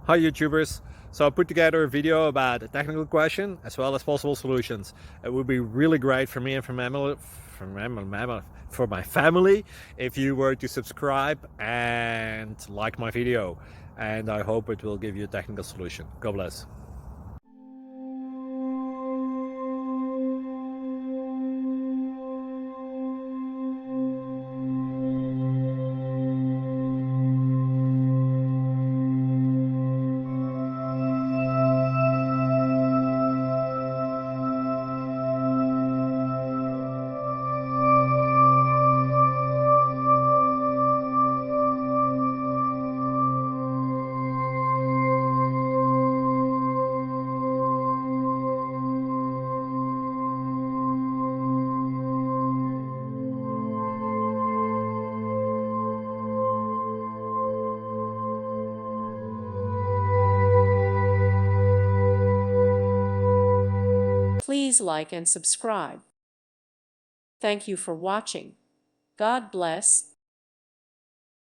Hi YouTubers! So I put together a video about a technical question as well as possible solutions. It would be really great for me and for my family if you were to subscribe and like my video. And I hope it will give you a technical solution. God bless. Please like and subscribe. Thank you for watching. God bless.